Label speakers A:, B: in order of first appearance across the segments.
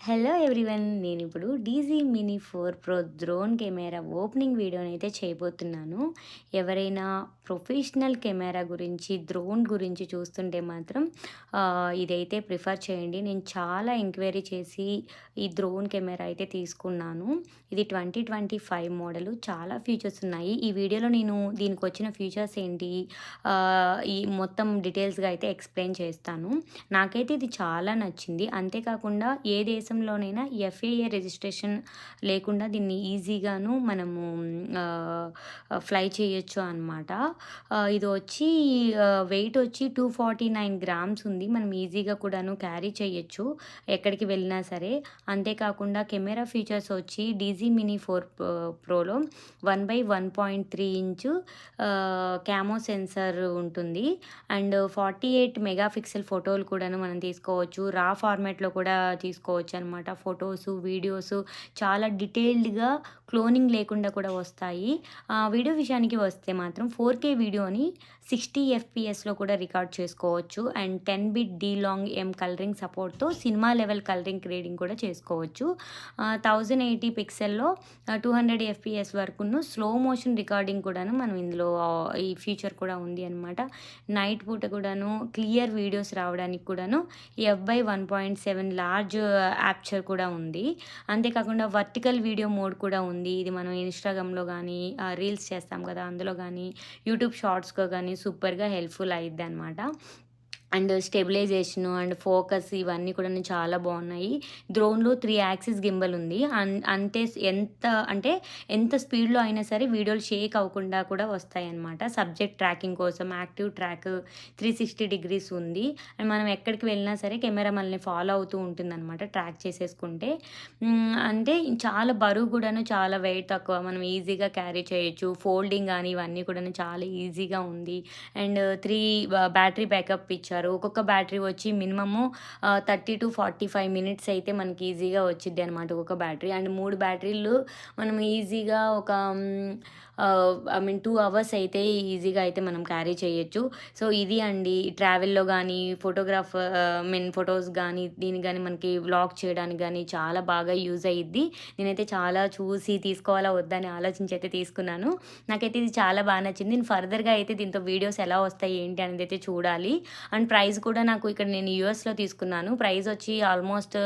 A: Hello everyone, నేను ఇప్పుడు DJI mini 4 pro drone camera opening వీడియోనైతే చేయబోతున్నాను. ఎవరైనా ప్రొఫెషనల్ కెమెరా గురించి, డ్రోన్ గురించి చూస్తుంటే మాత్రం ఇదైతే ప్రిఫర్ చేయండి. నేను చాలా ఎంక్వైరీ చేసి ఈ డ్రోన్ కెమెరా అయితే తీసుకున్నాను. ఇది 2025 మోడలు. చాలా ఫీచర్స్ ఉన్నాయి. ఈ వీడియోలో నేను దీనికి వచ్చిన ఫీచర్స్ ఏంటి, ఈ మొత్తం డీటెయిల్స్గా అయితే ఎక్స్ప్లెయిన్ చేస్తాను. నాకైతే ఇది చాలా నచ్చింది. అంతేకాకుండా ఏ దేశంలోనైనా ఎఫ్ఏఏ రిజిస్ట్రేషన్ లేకుండా దీన్ని ఈజీగాను మనము ఫ్లై చేయొచ్చు అనమాట. ఇది వచ్చి వెయిట్ వచ్చి 249 గ్రామ్స్ ఉంది. మనం ఈజీగా కూడాను క్యారీ చేయొచ్చు ఎక్కడికి వెళ్ళినా సరే. అంతేకాకుండా కెమెరా ఫీచర్స్ వచ్చి డీజీ మినీ 4 ప్రోలో 1/1.3 ఇంచు క్యామో సెన్సర్ ఉంటుంది. అండ్ 48 మెగాపిక్సెల్ ఫోటోలు కూడాను మనం తీసుకోవచ్చు. రా ఫార్మాట్లో కూడా తీసుకోవచ్చు అనమాట. ఫొటోసు, వీడియోసు చాలా డీటెయిల్డ్గా క్లోనింగ్ లేకుండా కూడా వస్తాయి. వీడియో విషయానికి వస్తే మాత్రం 4K వీడియోని 60 ఎఫ్పిఎస్లో కూడా రికార్డ్ చేసుకోవచ్చు. And 10 bit D log M colouring సపోర్ట్తో సినిమా లెవెల్ కలరింగ్ గ్రేడింగ్ కూడా చేసుకోవచ్చు. 1080 పిక్సెల్లో 200 ఎఫ్పిఎస్ వరకును స్లో మోషన్ రికార్డింగ్ కూడాను మనం ఇందులో ఈ ఫీచర్ కూడా ఉంది అనమాట. నైట్ పూట కూడాను క్లియర్ వీడియోస్ రావడానికి కూడాను f/1.7 లార్జ్ యాప్చర్ కూడా ఉంది. అంతేకాకుండా వర్టికల్ వీడియో మోడ్ కూడా ఉంది. ఇది మనం ఇన్స్టాగ్రామ్లో కానీ రీల్స్ చేస్తాం కదా, అందులో కానీ యూట్యూబ్ షార్ట్స్లో కానీ సూపర్గా హెల్ప్ఫుల్ అయ్యిద్ది అనమాట. అండ్ స్టెబిలైజేషను అండ్ ఫోకస్ ఇవన్నీ కూడా చాలా బాగున్నాయి. డ్రోన్లో 3 యాక్సిస్ గింబల్ ఉంది. అంతే ఎంత స్పీడ్లో అయినా సరే వీడియోలు షేక్ అవ్వకుండా కూడా వస్తాయన్నమాట. సబ్జెక్ట్ ట్రాకింగ్ కోసం యాక్టివ్ ట్రాక్ 360 డిగ్రీస్ ఉంది. అండ్ మనం ఎక్కడికి వెళ్ళినా సరే కెమెరా మనల్ని ఫాలో అవుతూ ఉంటుందన్నమాట ట్రాక్ చేసేసుకుంటే. అంటే చాలా బరువు కూడాను, చాలా వెయిట్ తక్కువ, మనం ఈజీగా క్యారీ చేయొచ్చు. ఫోల్డింగ్ కానీ ఇవన్నీ కూడా చాలా ఈజీగా ఉంది. అండ్ 3 బ్యాటరీ బ్యాకప్ ఇచ్చారు. ఒక్కొక్క బ్యాటరీ వచ్చి మినిమము 30 to 45 మినిట్స్ అయితే మనకి ఈజీగా వచ్చిద్ది అనమాట ఒక్కొక్క బ్యాటరీ. అండ్ 3 బ్యాటరీలు మనం ఈజీగా ఒక 2 అవర్స్ అయితే ఈజీగా అయితే మనం క్యారీ చేయొచ్చు. సో ఇది అండి, ట్రావెల్లో కానీ ఫొటోస్ కానీ దీనికి కానీ మనకి వ్లాగ్ చేయడానికి కానీ చాలా బాగా యూజ్ అయ్యిద్ది. నేనైతే చాలా చూసి తీసుకోవాలా వద్దా అని ఆలోచించి అయితే తీసుకున్నాను. నాకైతే ఇది చాలా బాగా నచ్చింది. నేను ఫర్దర్గా అయితే దీంతో వీడియోస్ ఎలా వస్తాయి ఏంటి అనేది అయితే చూడాలి. అండ్ ప్రైస్ కూడా నాకు ఇక్కడ నేను యూఎస్లో తీసుకున్నాను. ప్రైస్ వచ్చి ఆల్మోస్ట్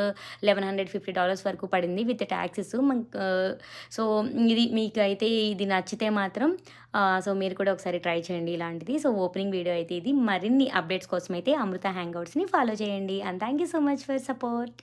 A: $1,150 వరకు పడింది విత్ ట్యాక్సెస్. సో ఇది మీకు అయితే ఇది నచ్చితే మాత్రం సో మీరు కూడా ఒకసారి ట్రై చేయండి ఇలాంటిది. సో ఓపెనింగ్ వీడియో అయితే ఇది. మరిన్ని అప్డేట్స్ కోసం అయితే అమృత హ్యాంగ్అవుట్స్ని ఫాలో చేయండి. And thank you so much for support.